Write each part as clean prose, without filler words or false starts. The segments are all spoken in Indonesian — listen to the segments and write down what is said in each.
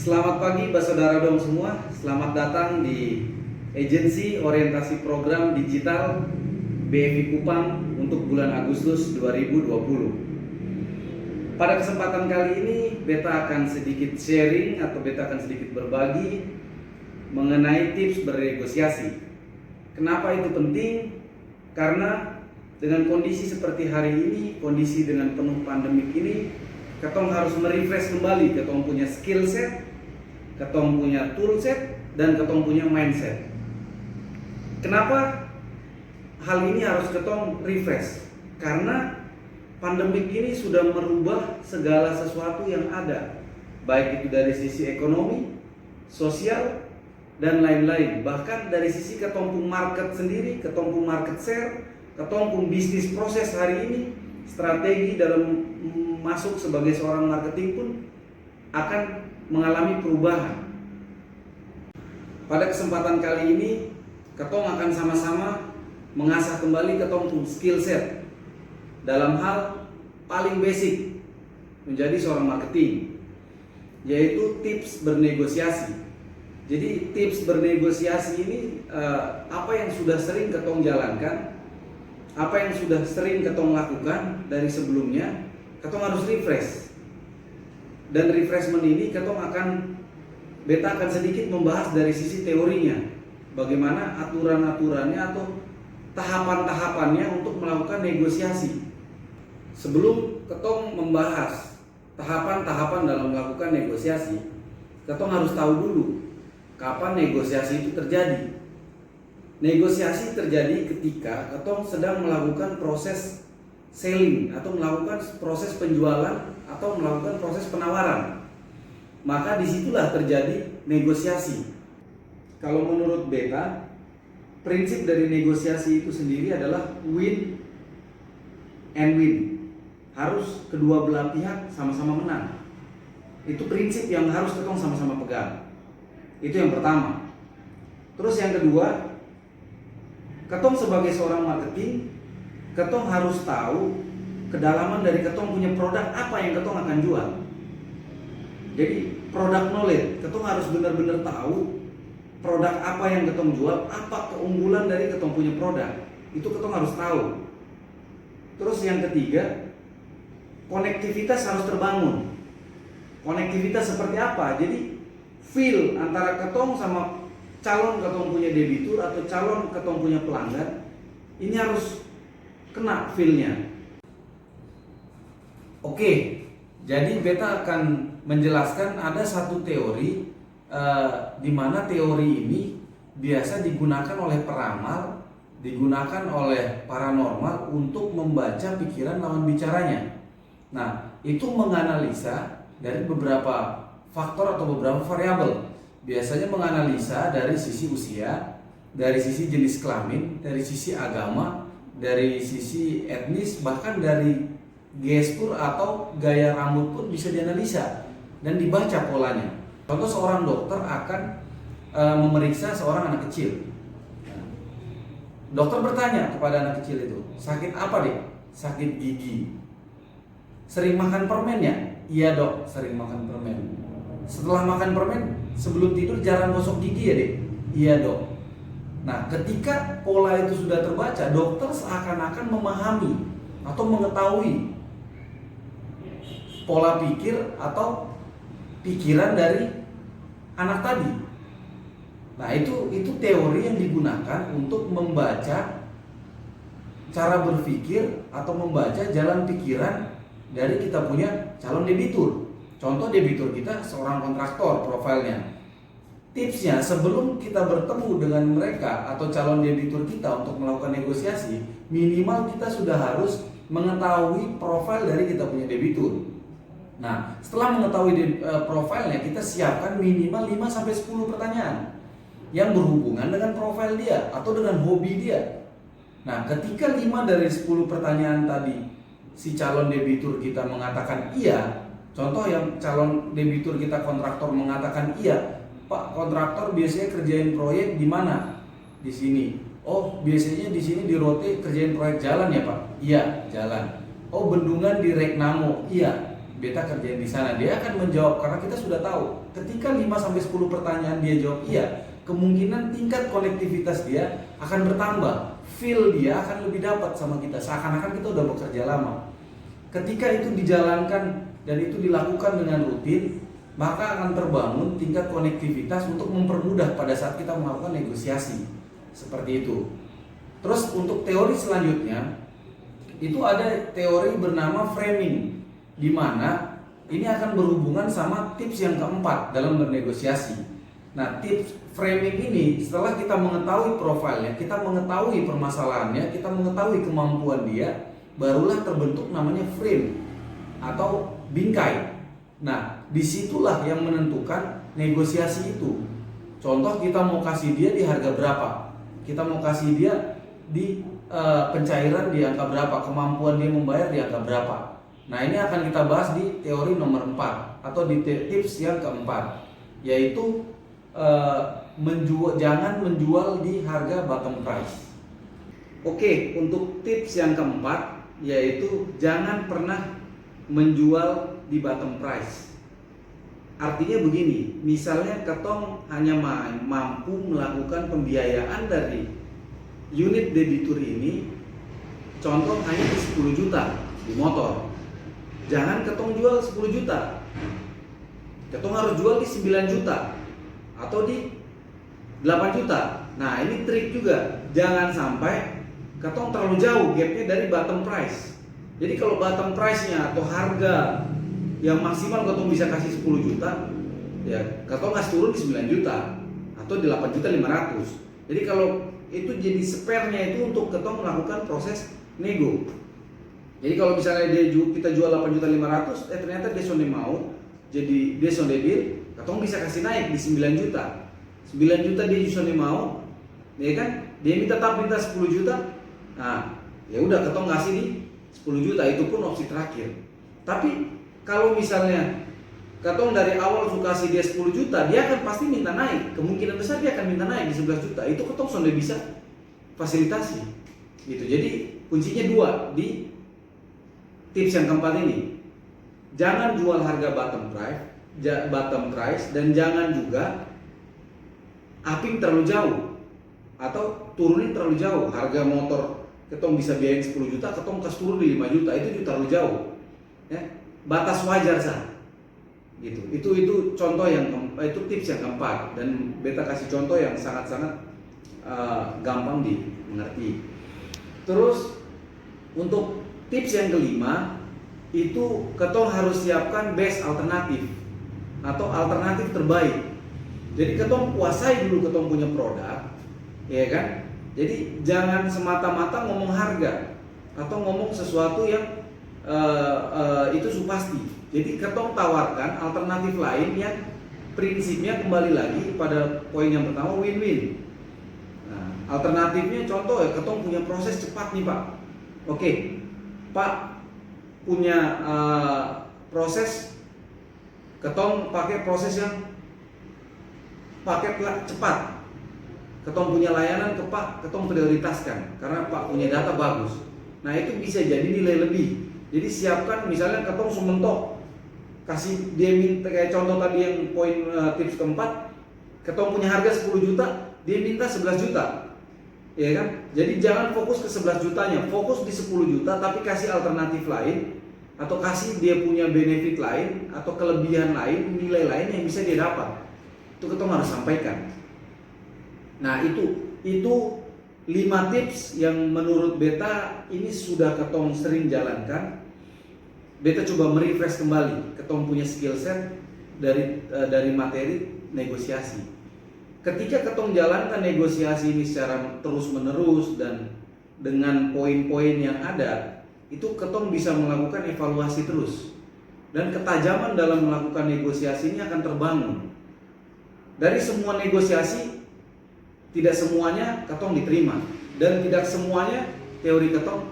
Selamat pagi Saudara dong semua. Selamat datang di Agensi Orientasi Program Digital BFI Kupang untuk bulan Agustus 2020. Pada kesempatan kali ini beta akan sedikit sharing atau beta akan sedikit berbagi mengenai tips bernegosiasi. Kenapa itu penting? Karena dengan kondisi seperti hari ini, kondisi dengan penuh pandemik ini, ketong harus merefresh kembali ketong punya skill set, ketong punya tool set, dan ketong punya mindset. Kenapa hal ini harus ketong refresh? Karena pandemik ini sudah merubah segala sesuatu yang ada, baik itu dari sisi ekonomi, sosial, dan lain-lain. Bahkan dari sisi ketong pun market sendiri, ketong pun market share, ketong pun bisnis proses hari ini, strategi dalam masuk sebagai seorang marketing pun akan mengalami perubahan. Pada kesempatan kali ini, ketong akan sama-sama mengasah kembali ketong pun skill set dalam hal paling basic menjadi seorang marketing, yaitu tips bernegosiasi. Jadi tips bernegosiasi ini apa yang sudah sering ketong jalankan, apa yang sudah sering ketong lakukan dari sebelumnya, ketong harus refresh. Dan refreshment ini beta akan sedikit membahas dari sisi teorinya, bagaimana aturan-aturannya atau tahapan-tahapannya untuk melakukan negosiasi. Sebelum ketong membahas tahapan-tahapan dalam melakukan negosiasi, ketong harus tahu dulu kapan negosiasi itu terjadi. Negosiasi terjadi ketika ketong sedang melakukan proses selling atau melakukan proses penjualan atau melakukan proses penawaran. Maka disitulah terjadi negosiasi. Kalau menurut beta, prinsip dari negosiasi itu sendiri adalah win and win. Harus kedua belah pihak sama-sama menang. Itu prinsip yang harus ketong sama-sama pegang. Itu yang pertama. Terus yang kedua, ketong sebagai seorang marketing, ketong harus tahu kedalaman dari ketong punya produk apa yang ketong akan jual. Jadi produk knowledge, ketong harus benar-benar tahu produk apa yang ketong jual, apa keunggulan dari ketong punya produk. Itu ketong harus tahu. Terus yang ketiga, konektivitas harus terbangun. Konektivitas seperti apa? Jadi feel antara ketong sama calon ketong punya debitur atau calon ketong punya pelanggan, ini harus kena feel-nya. Oke, jadi beta akan menjelaskan ada satu teori di mana teori ini biasa digunakan oleh peramal, digunakan oleh paranormal untuk membaca pikiran lawan bicaranya. Nah, itu menganalisa dari beberapa faktor atau beberapa variabel. Biasanya menganalisa dari sisi usia, dari sisi jenis kelamin, dari sisi agama, dari sisi etnis, bahkan dari gestur atau gaya rambut pun bisa dianalisa dan dibaca polanya. Contoh, seorang dokter akan memeriksa seorang anak kecil. Dokter bertanya kepada anak kecil itu, sakit apa dek? Sakit gigi. Sering makan permen ya? Iya dok, sering makan permen. Setelah makan permen, sebelum tidur jarang gosok gigi ya dek? Iya dok. Nah, ketika pola itu sudah terbaca, dokter seakan-akan memahami atau mengetahui pola pikir atau pikiran dari anak tadi. Nah, itu teori yang digunakan untuk membaca cara berpikir atau membaca jalan pikiran dari kita punya calon debitur. Contoh, debitur kita seorang kontraktor profilnya. Tipsnya, sebelum kita bertemu dengan mereka atau calon debitur kita untuk melakukan negosiasi, minimal kita sudah harus mengetahui profil dari kita punya debitur. Nah, setelah mengetahui profilnya, kita siapkan minimal 5-10 pertanyaan yang berhubungan dengan profil dia atau dengan hobi dia. Nah, ketika 5 dari 10 pertanyaan tadi si calon debitur kita mengatakan iya, contoh yang calon debitur kita kontraktor mengatakan iya, Pak, kontraktor biasanya kerjain proyek di mana? Di sini. Oh, biasanya di sini di Rote kerjain proyek jalan ya, Pak? Iya, jalan. Oh, bendungan di Regnamo. Iya, beta kerjain di sana. Dia akan menjawab karena kita sudah tahu ketika 5-10 pertanyaan dia jawab iya, kemungkinan tingkat konektivitas dia akan bertambah, feel dia akan lebih dapat sama kita, seakan-akan kita udah bekerja lama. Ketika itu dijalankan dan itu dilakukan dengan rutin, maka akan terbangun tingkat konektivitas untuk mempermudah pada saat kita melakukan negosiasi. Seperti itu. Terus untuk teori selanjutnya, itu ada teori bernama framing, di mana ini akan berhubungan sama tips yang keempat dalam bernegosiasi. Nah, tips framing ini setelah kita mengetahui profilnya, kita mengetahui permasalahannya, kita mengetahui kemampuan dia, barulah terbentuk namanya frame atau bingkai. Nah, disitulah yang menentukan negosiasi itu. Contoh, kita mau kasih dia di harga berapa, kita mau kasih dia di pencairan di angka berapa, kemampuan dia membayar di angka berapa. Nah, ini akan kita bahas di teori nomor 4 atau di tips yang keempat, yaitu jangan menjual di harga bottom price. Oke, untuk tips yang keempat yaitu jangan pernah menjual di bottom price. Artinya begini, misalnya ketong hanya mampu melakukan pembiayaan dari unit debitur ini, contoh hanya di 10 juta di motor. Jangan ketong jual 10 juta, ketong harus jual di 9 juta atau di 8 juta. Nah, ini trik juga, jangan sampai ketong terlalu jauh gapnya dari bottom price. Jadi kalau bottom price-nya atau harga yang maksimal ketong bisa kasih 10 juta, ya ketong kasih turun di 9 juta atau di 8 juta 500. Jadi kalau itu jadi spare-nya itu untuk ketong melakukan proses nego. Jadi kalau misalnya kita jual 8.500.000, ternyata dia sonde mau, jadi dia sonde deal, ketong bisa kasih naik di 9 juta. 9 juta dia sonde mau, ya kan? Dia minta 10 juta. Nah, ya udah ketong kasih di 10 juta, itu pun opsi terakhir. Tapi kalau misalnya ketong dari awal suka kasih dia 10 juta, dia akan pasti minta naik. Kemungkinan besar dia akan minta naik di 11 juta. Itu ketong sonde bisa fasilitasi. Gitu. Jadi kuncinya dua di tips yang keempat ini. Jangan jual harga bottom price dan jangan juga upping terlalu jauh atau turunin terlalu jauh. Harga motor ketong bisa biayain 10 juta, ketong kasih turun di 5 juta, itu terlalu jauh. Ya, batas wajar sah. Gitu. Itu contoh itu tips yang keempat, dan beta kasih contoh yang sangat-sangat gampang dimengerti. Terus untuk tips yang kelima, itu ketong harus siapkan best alternatif atau alternatif terbaik. Jadi ketong kuasai dulu ketong punya produk, ya kan? Jadi jangan semata-mata ngomong harga atau ngomong sesuatu yang itu supasti. Jadi ketong tawarkan alternatif lain yang prinsipnya kembali lagi pada poin yang pertama, win-win. Nah, alternatifnya contoh ya, ketong punya proses cepat nih Pak. Oke, Pak punya proses, ketong pakai proses yang paket cepat. Ketong punya layanan ke Pak, ketong prioritaskan karena Pak punya data bagus. Nah, itu bisa jadi nilai lebih. Jadi siapkan, misalnya ketong sementok kasih dia minta, kayak contoh tadi yang poin tips keempat, ketong punya harga 10 juta, dia minta 11 juta. Ya kan? Jadi jangan fokus ke 11 jutanya, fokus di 10 juta tapi kasih alternatif lain atau kasih dia punya benefit lain atau kelebihan lain, nilai lain yang bisa dia dapat. Itu ketong harus sampaikan. Nah, itu 5 tips yang menurut beta ini sudah ketong sering jalankan. Beta coba merefresh kembali ketong punya skill set dari materi negosiasi. Ketika ketong jalankan negosiasi ini secara terus menerus dan dengan poin-poin yang ada, itu ketong bisa melakukan evaluasi terus, dan ketajaman dalam melakukan negosiasi ini akan terbangun. Dari semua negosiasi, tidak semuanya ketong diterima dan tidak semuanya teori ketong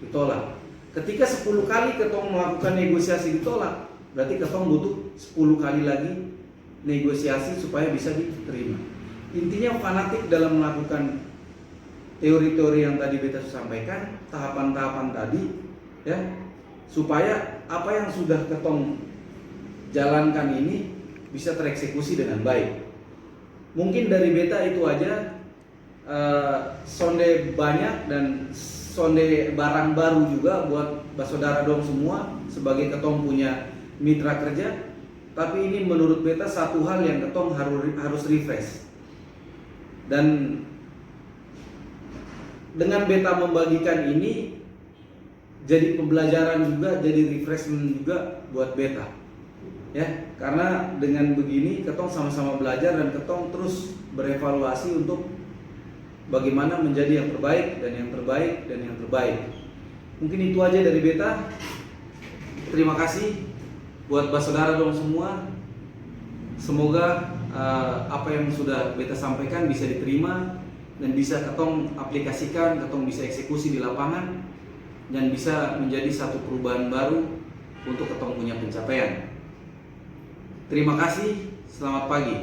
ditolak. Ketika 10 kali ketong melakukan negosiasi ditolak, berarti ketong butuh 10 kali lagi negosiasi supaya bisa diterima. Intinya fanatik dalam melakukan teori-teori yang tadi beta sampaikan, tahapan-tahapan tadi, ya, supaya apa yang sudah ketong jalankan ini bisa tereksekusi dengan baik. Mungkin dari beta itu aja. Sonde banyak dan sonde barang baru juga buat basodara dong semua sebagai ketong punya mitra kerja. Tapi ini menurut beta satu hal yang ketong harus refresh. Dan dengan beta membagikan ini jadi pembelajaran juga, jadi refreshment juga buat beta. Ya, karena dengan begini ketong sama-sama belajar dan ketong terus berevaluasi untuk bagaimana menjadi yang terbaik dan yang terbaik dan yang terbaik. Mungkin itu aja dari beta. Terima kasih buat basodara dong semua. Semoga apa yang sudah beta sampaikan bisa diterima dan bisa ketong aplikasikan, ketong bisa eksekusi di lapangan dan bisa menjadi satu perubahan baru untuk ketong punya pencapaian. Terima kasih, selamat pagi.